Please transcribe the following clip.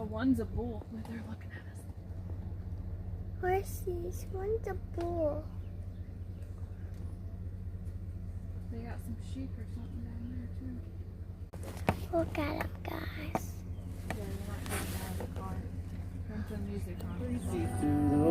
one's a bull. Wait, they're looking at us. Horses, one's a bull. They got some sheep or something down there too. Look at them, guys. Yeah, they're not getting out of the car. Turn some music on.